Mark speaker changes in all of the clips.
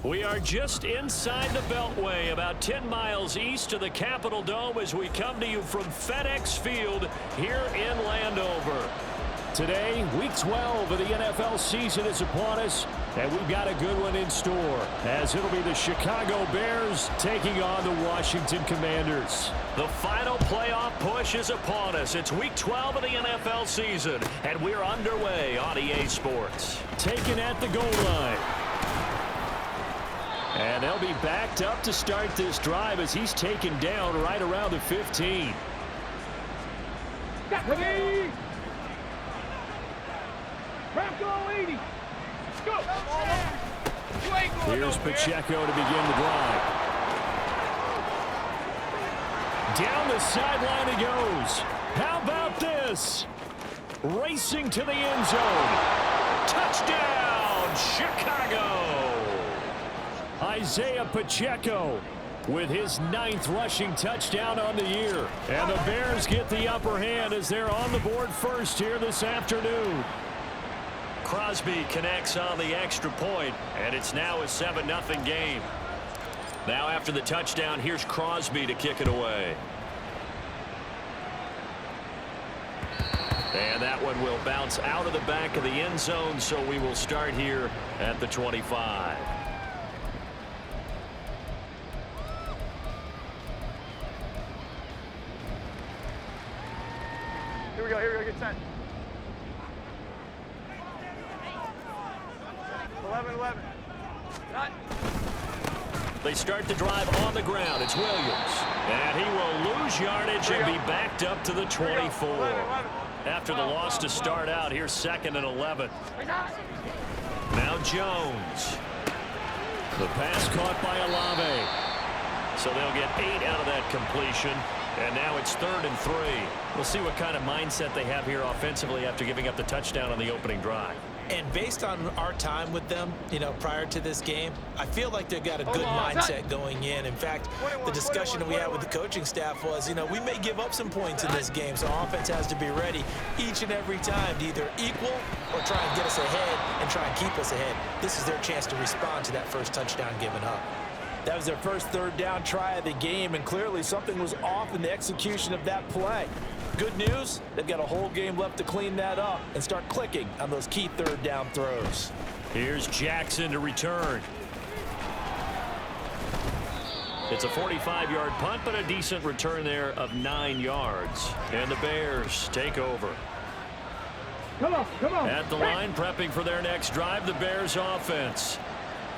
Speaker 1: We are just inside the Beltway, about 10 miles east of the Capitol Dome as we come to you from FedEx Field here in Landover. Today, Week 12 of the NFL season is upon us, and we've got a good one in store, as it'll be the Chicago Bears taking on the Washington Commanders. The final playoff push is upon us. It's Week 12 of the NFL season, and we're underway on EA Sports. Taken at the goal line. And they'll be backed up to start this drive as he's taken down right around the 15. Here's Pacheco to begin the drive. Down the sideline he goes. How about this? Racing to the end zone. Touchdown, Chicago! Isaiah Pacheco with his 9th rushing touchdown on the year. And the Bears get the upper hand as they're on the board first here this afternoon. Crosby connects on the extra point, and it's now a 7-0 game. Now after the touchdown, here's Crosby to kick it away. And that one will bounce out of the back of the end zone, so we will start here at the 25.
Speaker 2: Here we go, get set. 11-11. Not.
Speaker 1: They start the drive on the ground. It's Williams. And he will lose yardage and be backed up to the 24.
Speaker 2: 11.
Speaker 1: After the loss to start out, here's 2nd and 11. Now Jones. The pass caught by Olave. So they'll get 8 out of that completion. And now it's 3rd and 3. We'll see what kind of mindset they have here offensively after giving up the touchdown on the opening drive.
Speaker 3: And based on our time with them, prior to this game, I feel like they've got a good mindset going in. In fact, the discussion that we had with the coaching staff was, we may give up some points in this game, so offense has to be ready each and every time to either equal or try and get us ahead and try and keep us ahead. This is their chance to respond to that first touchdown given up.
Speaker 4: That was their first 3rd down try of the game, and clearly something was off in the execution of that play. Good news, they've got a whole game left to clean that up and start clicking on those key 3rd down throws.
Speaker 1: Here's Jackson to return. It's a 45-yard punt, but a decent return there of 9 yards. And the Bears take over.
Speaker 2: Come on.
Speaker 1: At the line, prepping for their next drive, the Bears offense.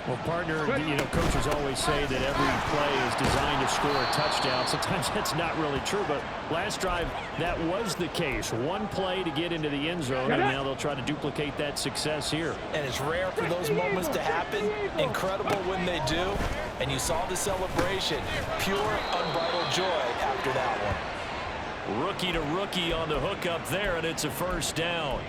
Speaker 1: Well, partner, coaches always say that every play is designed to score a touchdown. Sometimes that's not really true, but last drive, that was the case. One play to get into the end zone, and now they'll try to duplicate that success here.
Speaker 4: And it's rare for those moments to happen. Incredible when they do. And you saw the celebration. Pure, unbridled joy after that one.
Speaker 1: Rookie to rookie on the hookup there, and it's a 1st down.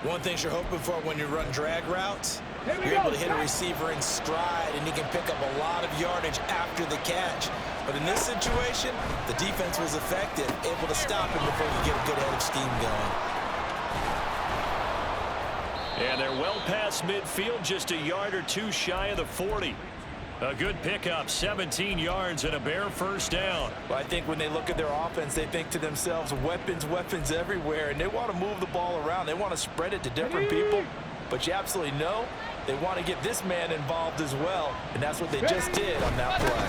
Speaker 3: One thing you're hoping for when you run drag routes, you're able to hit a receiver in stride, and he can pick up a lot of yardage after the catch. But in this situation, the defense was effective, able to stop him before you get a good head of steam going.
Speaker 1: And they're well past midfield, just a yard or 2 shy of the 40. A good pickup, 17 yards and a Bear 1st down.
Speaker 4: Well, I think when they look at their offense, they think to themselves, weapons everywhere, and they want to move the ball around. They want to spread it to different people. But you absolutely know they want to get this man involved as well, and that's what they just did on that play.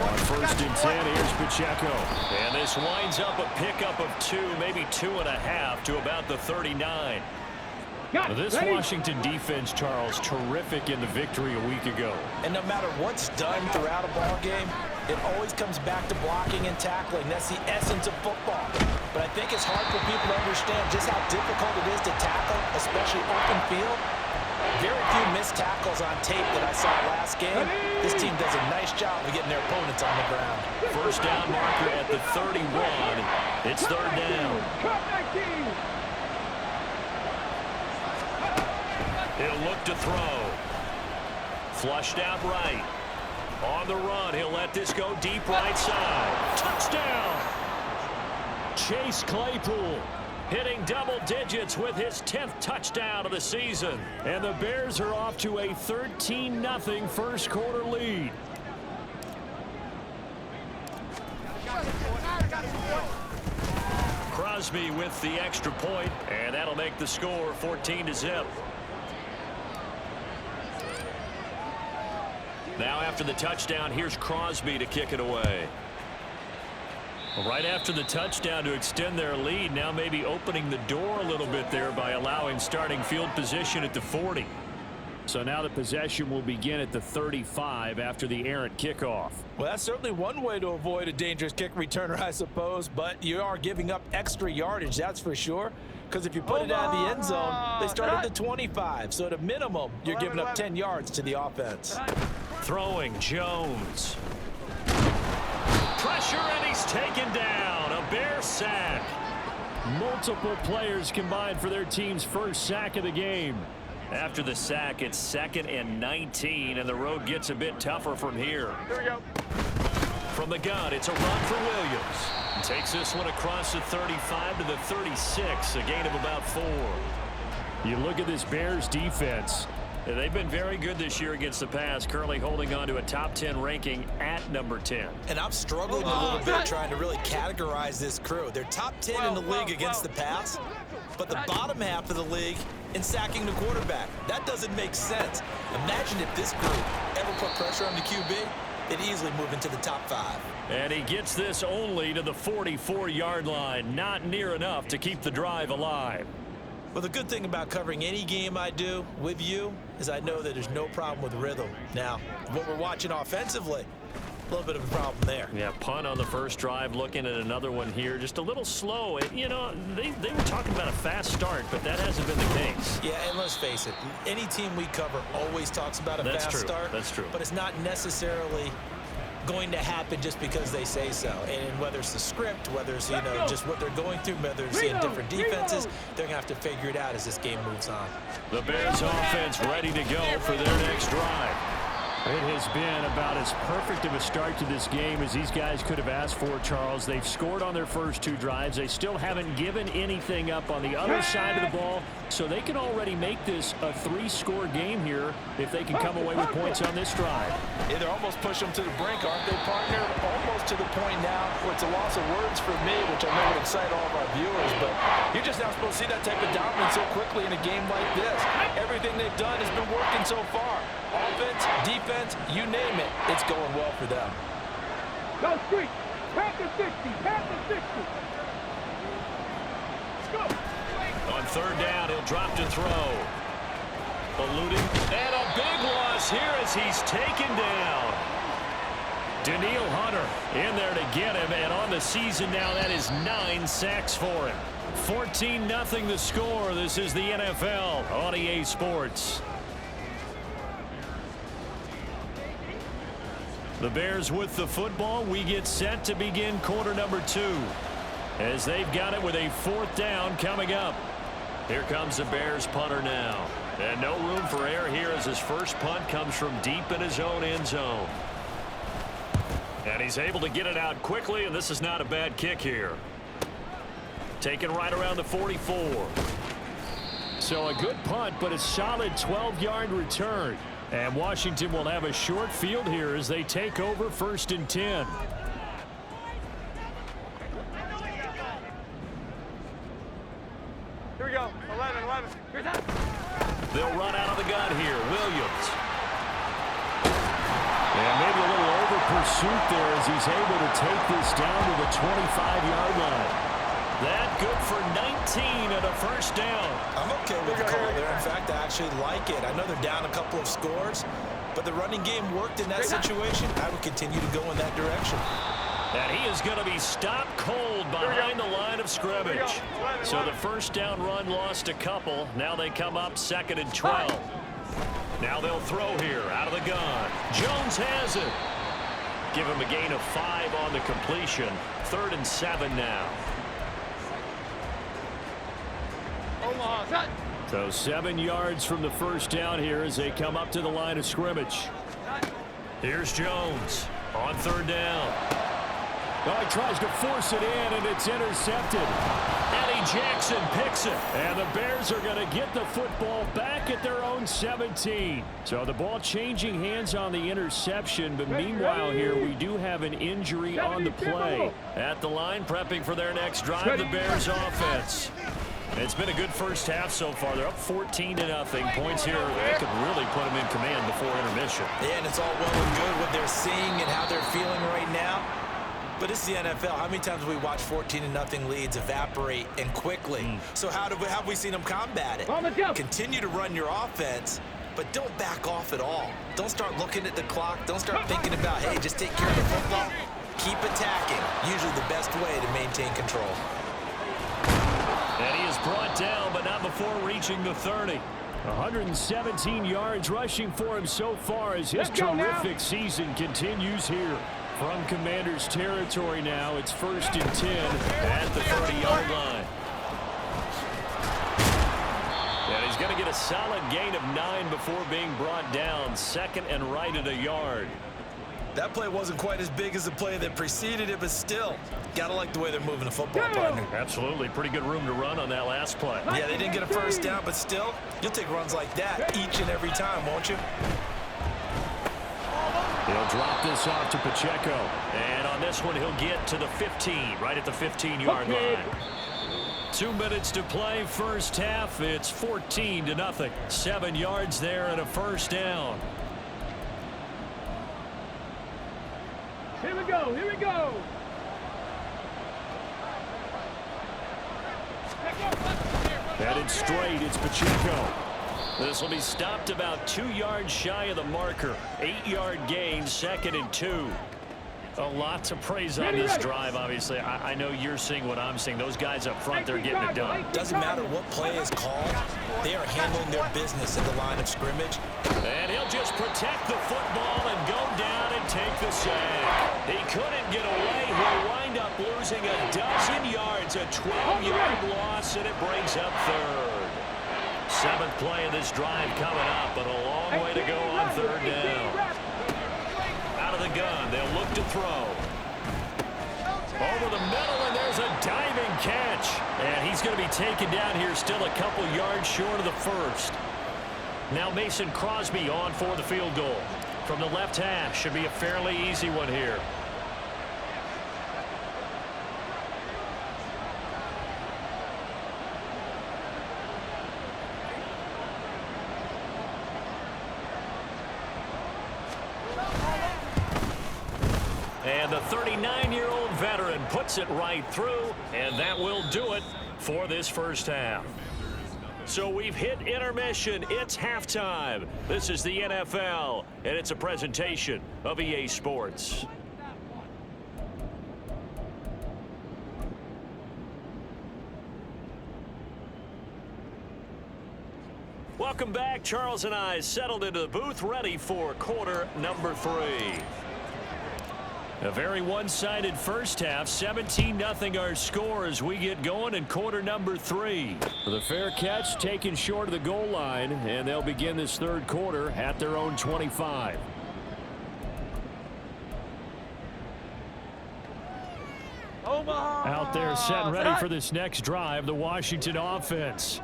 Speaker 1: On 1st and 10, here's Pacheco. And this winds up a pickup of 2, maybe 2.5 to about the 39. This Washington defense, Charles, terrific in the victory a week ago.
Speaker 4: And no matter what's done throughout a ball game, it always comes back to blocking and tackling. That's the essence of football. But I think it's hard for people to understand just how difficult it is to tackle, especially open field. Very few missed tackles on tape that I saw last game. This team does a nice job of getting their opponents on the ground.
Speaker 1: 1st down marker at the 31. It's 3rd down. He'll look to throw. Flushed out right. On the run, he'll let this go deep right side. Touchdown! Chase Claypool hitting double digits with his 10th touchdown of the season. And the Bears are off to a 13-0 first quarter lead. Crosby with the extra point, and that'll make the score 14-0. Now after the touchdown, here's Crosby to kick it away. Right after the touchdown to extend their lead, now maybe opening the door a little bit there by allowing starting field position at the 40. So now the possession will begin at the 35 after the errant kickoff.
Speaker 3: Well, that's certainly one way to avoid a dangerous kick returner, I suppose, but you are giving up extra yardage, that's for sure. Because if you put it out of the end zone, they start at the 25. So at a minimum, you're giving up 10 yards to the offense.
Speaker 1: Throwing Jones. Pressure, and he's taken down. A Bear sack. Multiple players combined for their team's first sack of the game. After the sack, it's 2nd and 19, and the road gets a bit tougher from here.
Speaker 2: Here we go.
Speaker 1: From the gun, it's a run for Williams. Takes this one across the 35 to the 36, a gain of about 4. You look at this Bears defense. They've been very good this year against the pass, currently holding on to a top 10 ranking at number 10.
Speaker 3: And I'm struggling a little bit trying to really categorize this crew. They're top 10 in the league against the pass, but the bottom half of the league in sacking the quarterback. That doesn't make sense. Imagine if this group ever put pressure on the QB, they'd easily move into the top 5.
Speaker 1: And he gets this only to the 44-yard line. Not near enough to keep the drive alive.
Speaker 3: Well, the good thing about covering any game I do with you is I know that there's no problem with rhythm. Now, what we're watching offensively, a little bit of a problem there.
Speaker 1: Yeah, punt on the first drive, looking at another one here. Just a little slow. You know, they were talking about a fast start, but that hasn't been the case.
Speaker 3: Yeah, and let's face it, any team we cover always talks about a fast start.
Speaker 1: That's true.
Speaker 3: But it's not necessarily going to happen just because they say so. And whether it's the script, whether it's, just what they're going through, whether it's in different defenses, they're going to have to figure it out as this game moves on.
Speaker 1: The Bears offense ready to go for their next drive. It has been about as perfect of a start to this game as these guys could have asked for, Charles. They've scored on their first 2 drives. They still haven't given anything up on the other side of the ball, so they can already make this a 3-score game here if they can come away with points on this drive.
Speaker 4: Yeah, they're almost pushing them to the brink, aren't they, partner? Almost to the point now where it's a loss of words for me, which I know would excite all of our viewers, but you're just not supposed to see that type of dominance so quickly in a game like this. Everything they've done has been working so far. Offense, defense, you name it, it's going well for them.
Speaker 2: Go, street. Pass the 60. Pass the 60. Let's go.
Speaker 1: On third down, he'll drop to throw. Eluding. And a big loss here as he's taken down. Daniil Hunter in there to get him, and on the season now, that is 9 sacks for him. 14-0 the score. This is the NFL on EA Sports. The Bears with the football. We get set to begin quarter number 2 as they've got it with a 4th down coming up. Here comes the Bears punter now. And no room for error here as his first punt comes from deep in his own end zone. And he's able to get it out quickly, and this is not a bad kick here. Taken right around the 44. So a good punt, but a solid 12-yard return. And Washington will have a short field here as they take over 1st and 10.
Speaker 2: Here we go. 11. Here's that.
Speaker 1: They'll run out of the gun here. Williams. And maybe a little over pursuit there as he's able to take this down to the 25-yard line. That good for 19 and a first down.
Speaker 3: I'm okay with the call there. In fact, I actually like it. I know they're down a couple of scores, but the running game worked in that situation. I would continue to go in that direction.
Speaker 1: And he is going to be stopped cold behind the line of scrimmage. So the first down run lost a couple. Now they come up 2nd and 12. Now they'll throw here out of the gun. Jones has it. Give him a gain of 5 on the completion. 3rd and 7 now. So 7 yards from the first down here as they come up to the line of scrimmage. Here's Jones on 3rd down. Oh, he tries to force it in, and it's intercepted. Eddie Jackson picks it. And the Bears are going to get the football back at their own 17. So the ball changing hands on the interception. But meanwhile here, we do have an injury on the play. At the line, prepping for their next drive, the Bears offense. It's been a good first half so far. They're up 14-0. Points here that could really put them in command before intermission.
Speaker 3: Yeah, and it's all well and good what they're seeing and how they're feeling right now. But it's the NFL. How many times have we watched 14-0 leads evaporate and quickly? So how have we seen them combat it? Continue to run your offense, but don't back off at all. Don't start looking at the clock. Don't start thinking about, hey, just take care of the football. Keep attacking. Usually the best way to maintain control.
Speaker 1: And he is brought down, but not before reaching the 30. 117 yards rushing for him so far as his terrific season continues here. From Commanders territory now, it's 1st and 10 at the 30-yard line. And he's going to get a solid gain of 9 before being brought down. 2nd and right at a yard.
Speaker 3: That play wasn't quite as big as the play that preceded it, but still, got to like the way they're moving the football, partner.
Speaker 1: Absolutely. Pretty good room to run on that last play.
Speaker 3: Yeah, they didn't get a first down, but still, you'll take runs like that each and every time, won't you?
Speaker 1: He'll drop this off to Pacheco. And on this one, he'll get to the 15, right at the 15-yard line. 2 minutes to play, first half. It's 14-0. 7 yards there and a first down.
Speaker 2: Here we go. Here we go.
Speaker 1: Headed straight, it's Pacheco. This will be stopped about 2 yards shy of the marker. 8-yard gain, 2nd and 2. A lot to praise on this drive, obviously. I know you're seeing what I'm seeing. Those guys up front, they're getting it done.
Speaker 3: Doesn't matter what play is called. They are handling their business in the line of scrimmage.
Speaker 1: And he'll just protect the football and go down and take the sack. He couldn't get away. He'll wind up losing a dozen yards, a 12-yard loss, and it brings up 3rd. 7th play of this drive coming up, but a long way to go on 3rd down. Out of the gun, they'll look to throw. Over the middle, and there's a diving catch. And he's going to be taken down here, still a couple yards short of the 1st. Now Mason Crosby on for the field goal. From the left hash, should be a fairly easy one here. And the 39-year-old veteran puts it right through, and that will do it for this first half. So we've hit intermission. It's halftime. This is the NFL, and it's a presentation of EA Sports. Welcome back. Charles and I settled into the booth, ready for quarter number 3. A very one-sided first half, 17-0 our score as we get going in quarter number 3. The fair catch taken short of the goal line, and they'll begin this 3rd quarter at their own 25. Out there set and ready for this next drive, the Washington offense.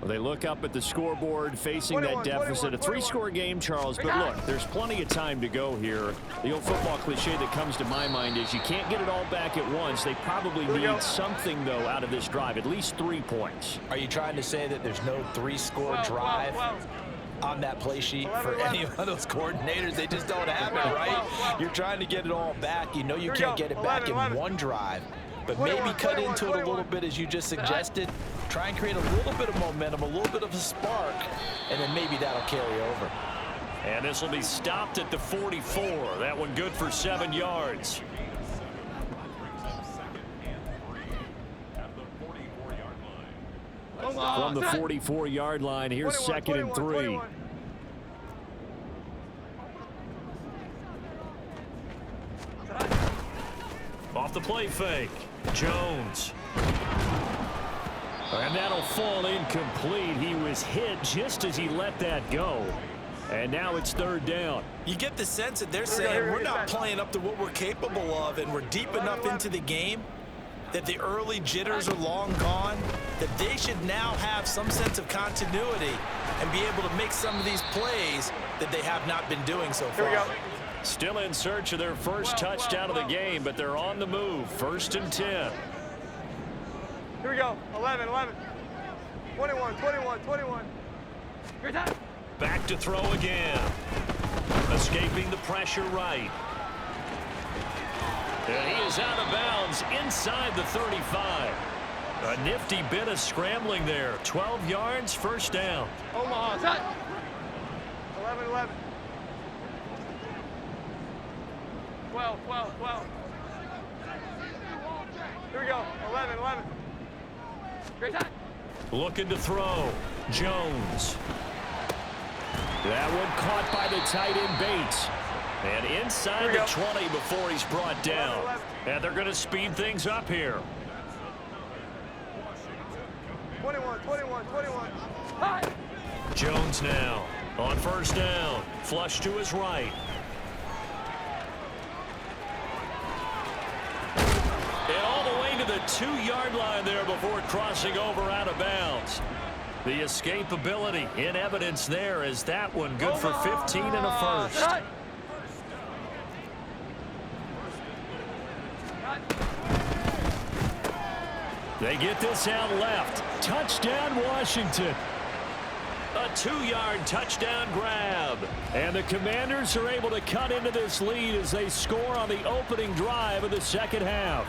Speaker 1: Well, they look up at the scoreboard facing that deficit. A 3-score game, Charles, but look, there's plenty of time to go here. The old football cliche that comes to my mind is you can't get it all back at once. They probably need something, though, out of this drive, at least 3 points.
Speaker 3: Are you trying to say that there's no 3-score drive on that play sheet for any of those coordinators? They just don't have it, right? You're trying to get it all back. You know you can't get it back in one drive. But maybe cut into it a little bit, as you just suggested. Try and create a little bit of momentum, a little bit of a spark, and then maybe that'll carry over.
Speaker 1: And this will be stopped at the 44. That one good for 7 yards. From the 44-yard line, here's 2nd and 3. Off the play fake. Jones. And that'll fall incomplete. He was hit just as he let that go. And now it's third down.
Speaker 3: You get the sense that they're saying we're not playing up to what we're capable of, and we're deep enough into the game that the early jitters are long gone, that they should now have some sense of continuity and be able to make some of these plays that they have not been doing so far.
Speaker 2: Here we go.
Speaker 1: Still in search of their first touchdown of the game, but they're on the move. 1st and 10.
Speaker 2: Here we go. 11, 11. 21, 21, 21. Your time.
Speaker 1: Back to throw again. Escaping the pressure right. And he is out of bounds inside the 35. A nifty bit of scrambling there. 12 yards, first down.
Speaker 2: Omaha, set. 11, 11. 12, 12, 12. Here we go. 11, 11. Great time.
Speaker 1: Looking to throw. Jones. That one caught by the tight end Bates. And inside the 20 before he's brought down.
Speaker 2: 11.
Speaker 1: And they're going to speed things up here.
Speaker 2: 21, 21, 21. Hi.
Speaker 1: Jones now on first down. Flush to his right. And all the way to the 2-yard line there before crossing over out of bounds. The escapability in evidence there is that one good for 15 and a first. They get this out left. Touchdown, Washington. A 2-yard touchdown grab. And the Commanders are able to cut into this lead as they score on the opening drive of the second half.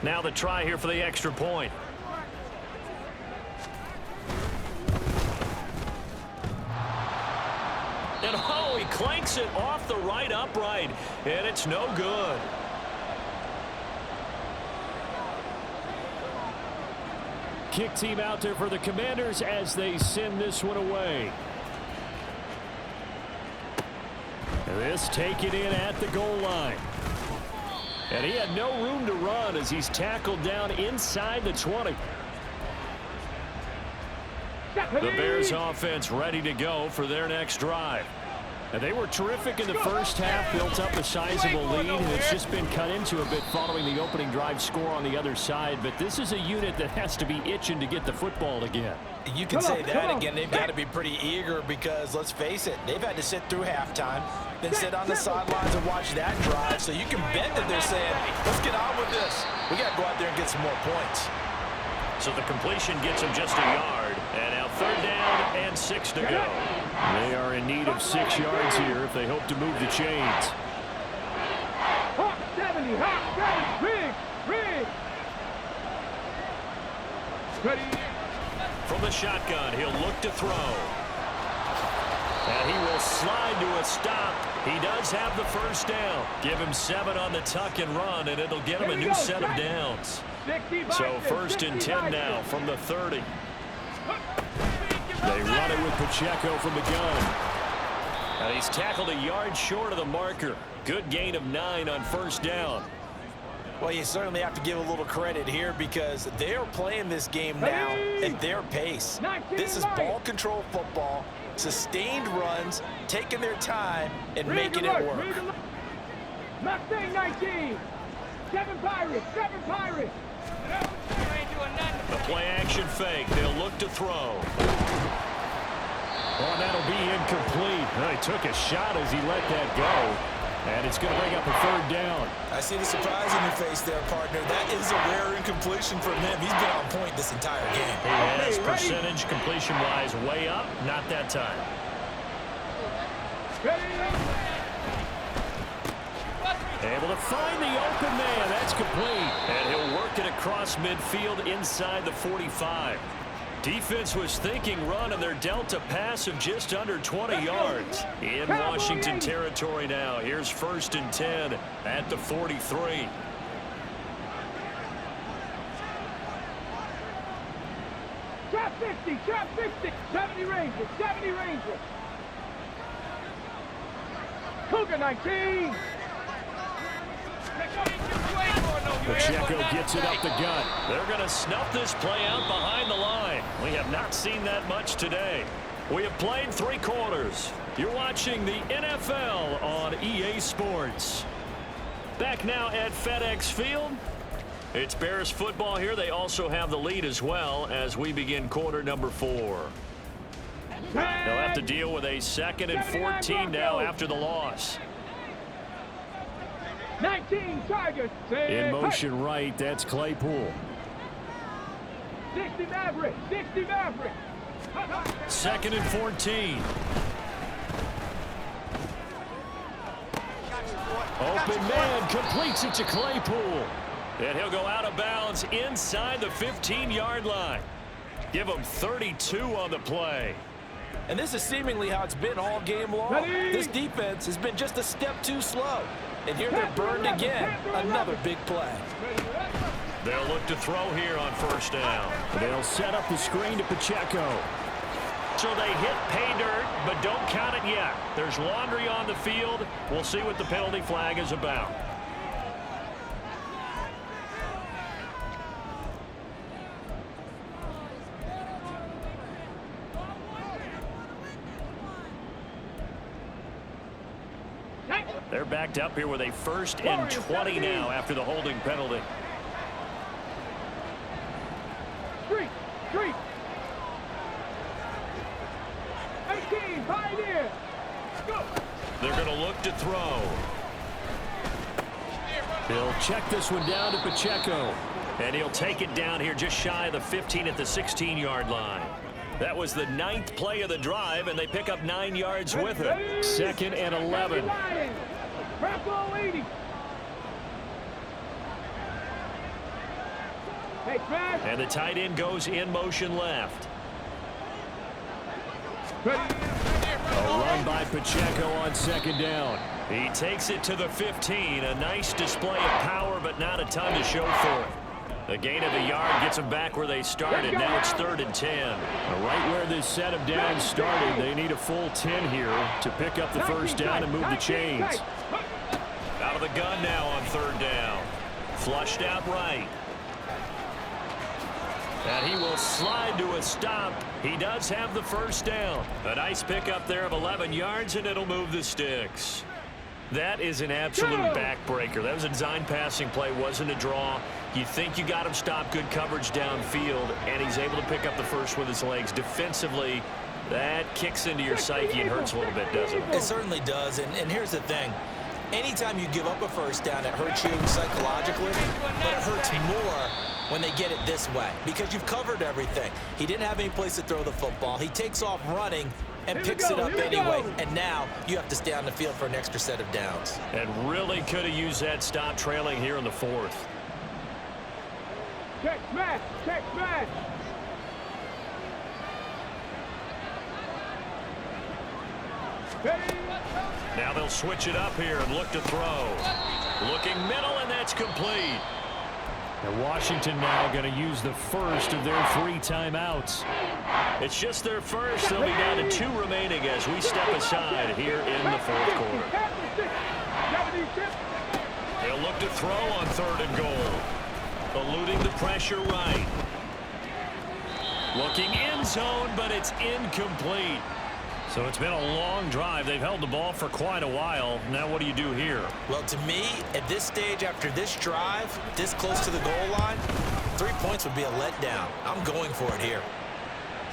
Speaker 1: Now the try here for the extra point. And oh, he clanks it off the right upright, and it's no good. Kick team out there for the Commanders as they send this one away. And this taken in at the goal line. And he had no room to run as he's tackled down inside the 20. The Bears offense ready to go for their next drive. And they were terrific in the first half, built up a sizable lead, and it's just been cut into a bit following the opening drive score on the other side. But this is a unit that has to be itching to get the football again.
Speaker 3: You can say that again. They've got to be pretty eager because, let's face it, they've had to sit through halftime, then sit on the sidelines and watch that drive. So you can bet that they're saying, let's get on with this. We got to go out there and get some more points.
Speaker 1: So the completion gets him just a yard. And now 3rd down and 6 to go. They are in need of 6 yards here if they hope to move the chains.
Speaker 2: Hawk 70, Hawk 70, rig. Ready.
Speaker 1: From the shotgun, he'll look to throw. And he will slide to a stop. He does have the first down. Give him 7 on the tuck and run, and it'll get him a new set of downs. So 1st and 10 now from the 30. They run it with Pacheco from the gun. And he's tackled a yard short of the marker. Good gain of 9 on first down.
Speaker 3: Well, you certainly have to give a little credit here because they are playing this game now at their pace. This is ball control football, sustained runs, taking their time, and making it work.
Speaker 2: Mustang 19. 7 Pirates, 7 Pirates.
Speaker 1: The play action fake. They'll look to throw. Oh, that'll be incomplete. Well, he took a shot as he let that go. And it's going to bring up a 3rd down.
Speaker 3: I see the surprise in your face there, partner. That is a rare incompletion from him. He's been on point this entire game.
Speaker 1: He has percentage completion-wise way up. Not that time. Able to find the open man. That's complete. And he'll work it across midfield inside the 45. Defense was thinking run, and they're dealt a pass of just under 20 yards. In Washington territory now. Here's 1st and 10 at the 43.
Speaker 2: Trap 50, trap 50. 70 Rangers, 70 Rangers. Cougar 19.
Speaker 1: Pacheco gets it up the gut. They're going to snuff this play out behind the line. We have not seen that much today. We have played 3 quarters. You're watching the NFL on EA Sports. Back now at FedEx Field. It's Bears football here. They also have the lead as well as we begin quarter number 4. They'll have to deal with a 2nd and 14 now after the loss.
Speaker 2: 19 Tigers.
Speaker 1: In motion right, that's Claypool.
Speaker 2: 60 Maverick. 60 Maverick.
Speaker 1: 2nd and 14. Open man completes it to Claypool. And he'll go out of bounds inside the 15-yard line. Give him 32 on the play.
Speaker 4: And this is seemingly how it's been all game long. This defense has been just a step too slow. And here they're burned again. Another big play.
Speaker 1: They'll look to throw here on 1st down. They'll set up the screen to Pacheco. So they hit pay dirt, but don't count it yet. There's laundry on the field. We'll see what the penalty flag is about. They're backed up here with a 1st and 20 now after the holding penalty.
Speaker 2: Street. 18, Pioneer. Go.
Speaker 1: They're going to look to throw. He'll check this one down to Pacheco. And he'll take it down here just shy of the 15 at the 16-yard line. That was the 9th play of the drive, and they pick up 9 yards with it. 2nd and 11.
Speaker 2: Bravo 80.
Speaker 1: And the tight end goes in motion left. A run by Pacheco on 2nd down. He takes it to the 15. A nice display of power, but not a ton to show for it. The gain of a yard gets them back where they started. Now it's 3rd and 10. Right where this set of downs started, they need a full 10 here to pick up the 1st down and move the chains. Out of the gun now on 3rd down. Flushed out right. And he will slide to a stop. He does have the 1st down. A nice pickup there of 11 yards, and it'll move the sticks. That is an absolute backbreaker. That was a design passing play, wasn't a draw. You think you got him stopped, good coverage downfield, and he's able to pick up the 1st with his legs. Defensively, that kicks into your psyche and hurts a little bit, doesn't it?
Speaker 3: It certainly does, and here's the thing. Anytime you give up a 1st down, it hurts you psychologically, but it hurts more when they get it this way because you've covered everything. He didn't have any place to throw the football. He takes off running and picks it up anyway, and now you have to stay on the field for an extra set of downs.
Speaker 1: And really could have used that stop trailing here in the 4th.
Speaker 2: Check smash.
Speaker 1: Now they'll switch it up here and look to throw. Looking middle, and that's complete. And Washington now going to use the 1st of their 3 timeouts. It's just their 1st. They'll be down to 2 remaining as we step aside here in the 4th quarter. They'll look to throw on 3rd and goal. Eluding the pressure right. Looking end zone, but it's incomplete. So it's been a long drive. They've held the ball for quite a while. Now what do you do here?
Speaker 3: Well, to me, at this stage, after this drive, this close to the goal line, 3 points would be a letdown. I'm going for it here.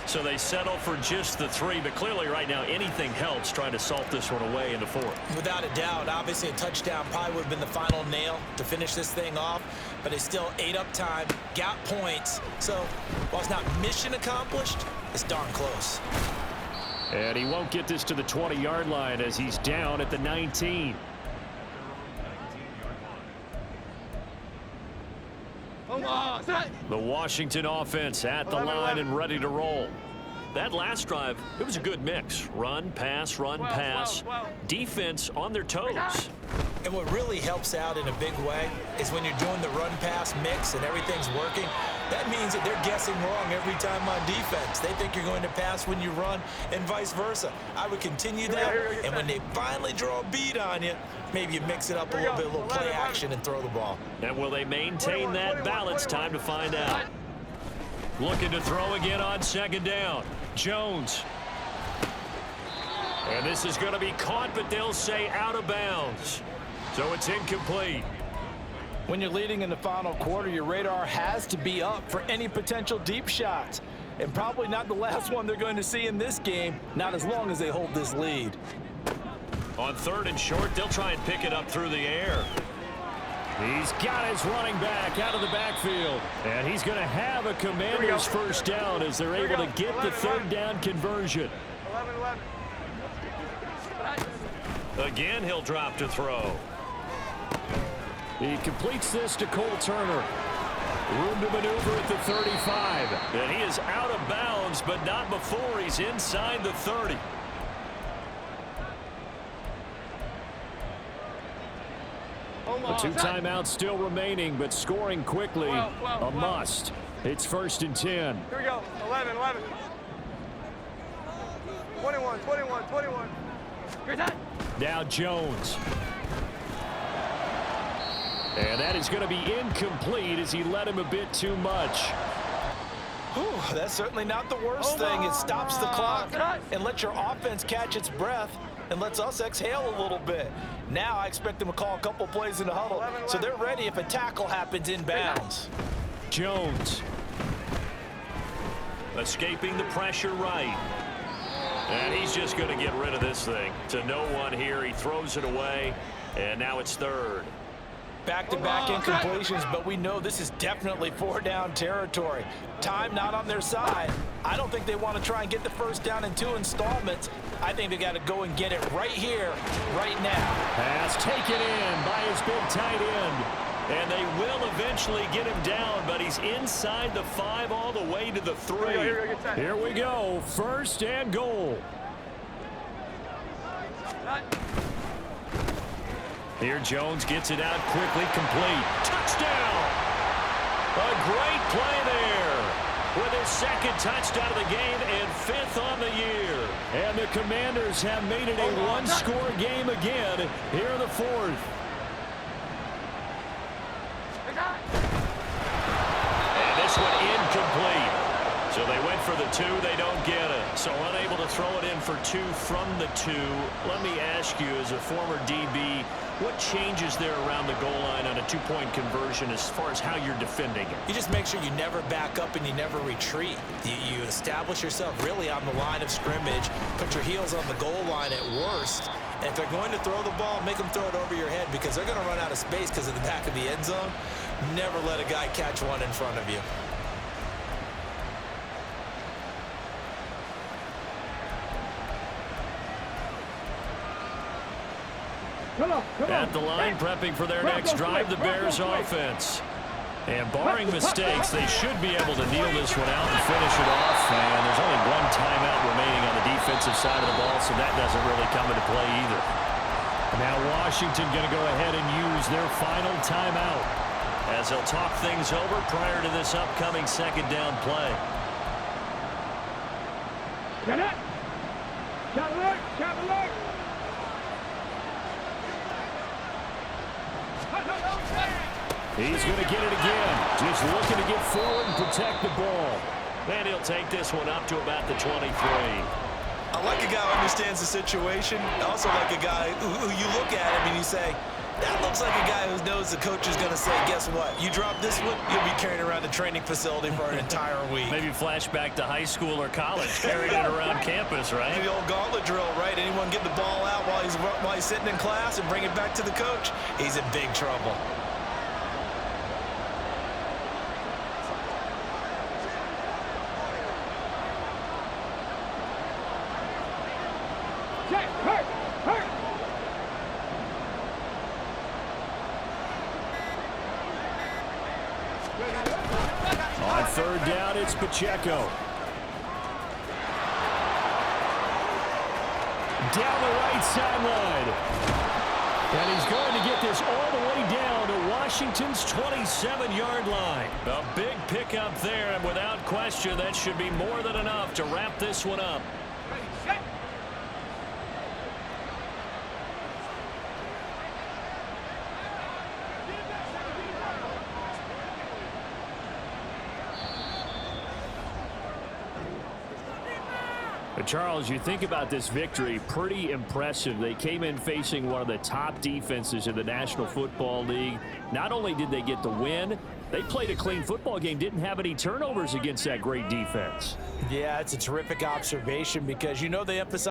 Speaker 1: So they settle for just the 3, but clearly right now anything helps trying to salt this one away in the 4th.
Speaker 3: Without a doubt, obviously a touchdown probably would have been the final nail to finish this thing off, but it's still ate up time, got points. So while it's not mission accomplished, it's darn close.
Speaker 1: And he won't get this to the 20-yard line as he's down at the 19. The Washington offense at the line and ready to roll. That last drive, it was a good mix. Run, pass, run, pass. Defense on their toes.
Speaker 3: And what really helps out in a big way is when you're doing the run-pass mix and everything's working, That means that they're guessing wrong every time on defense. They think you're going to pass when you run and vice versa. I would continue that, and when they finally draw a beat on you, maybe you mix it up a little bit, a little play action, and throw the ball.
Speaker 1: And will they maintain that balance? Time to find out. Looking to throw again on second down. Jones. And this is going to be caught, but they'll say out of bounds. So it's incomplete.
Speaker 4: When you're leading in the final quarter, your radar has to be up for any potential deep shots. And probably not the last one they're going to see in this game, not as long as they hold this lead.
Speaker 1: On third and short, they'll try and pick it up through the air. He's got his running back out of the backfield. And he's going to have a Commanders first down as they're able to get the third down conversion.
Speaker 2: 11.
Speaker 1: Again, he'll drop to throw. He completes this to Cole Turner. Room to maneuver at the 35. And he is out of bounds, but not before he's inside the 30. The 2 timeouts still remaining, but scoring quickly, a must. It's 1st and 10.
Speaker 2: Here we go. 11. 21. Your time.
Speaker 1: Now Jones. And that is going to be incomplete as he led him a bit too much.
Speaker 4: Whew, that's certainly not the worst thing. It stops the clock and lets your offense catch its breath and lets us exhale a little bit. Now I expect them to call a couple plays in the huddle, so they're ready if a tackle happens in bounds.
Speaker 1: Jones. Escaping the pressure right. And he's just going to get rid of this thing. To no one here. He throws it away, and now it's third.
Speaker 4: Back-to-back incompletions, but we know this is definitely 4-down territory. Time not on their side. I don't think they want to try and get the first down in 2 installments. I think they got to go and get it right here, right now.
Speaker 1: Pass taken in by his big tight end. And they will eventually get him down, but he's inside the 5 all the way to the 3. Here we go. 1st and goal. Here Jones gets it out quickly, complete. Touchdown! A great play there with his 2nd touchdown of the game and 5th on the year. And the Commanders have made it a 1-score game again here in the 4th. And this one incomplete. So they went for the 2, they don't get it. So unable to throw it in for 2 from the 2. Let me ask you, as a former DB, what changes there around the goal line on a 2-point conversion as far as how you're defending it?
Speaker 3: You just make sure you never back up and you never retreat. You establish yourself really on the line of scrimmage, put your heels on the goal line at worst, and if they're going to throw the ball, make them throw it over your head because they're going to run out of space because of the back of the end zone. Never let a guy catch one in front of you.
Speaker 1: At the line, prepping for their next drive, the Bears offense. And barring mistakes, they should be able to kneel this one out and finish it off. And there's only 1 timeout remaining on the defensive side of the ball, so that doesn't really come into play either. Now Washington going to go ahead and use their final timeout as they'll talk things over prior to this upcoming 2nd down play.
Speaker 2: Get it! Shot alert! Shot alert!
Speaker 1: He's going to get it again. Just looking to get forward and protect the ball. And he'll take this one up to about the 23.
Speaker 4: I like a guy who understands the situation. I also like a guy who you look at him and you say, that looks like a guy who knows the coach is going to say, guess what? You drop this one, you'll be carrying around the training facility for an entire week.
Speaker 1: Maybe flashback to high school or college, carrying it around campus, right?
Speaker 4: The old gauntlet drill, right? Anyone get the ball out while he's sitting in class and bring it back to the coach, he's in big trouble.
Speaker 1: On 3rd down, it's Pacheco. Down the right sideline. And he's going to get this all the way down to wide Washington's 27-yard line. A big pickup there, and without question, that should be more than enough to wrap this one up. But Charles, you think about this victory, pretty impressive. They came in facing one of the top defenses in the National Football League. Not only did they get the win, they played a clean football game, didn't have any turnovers against that great defense.
Speaker 4: Yeah, it's a terrific observation because, you know, they emphasize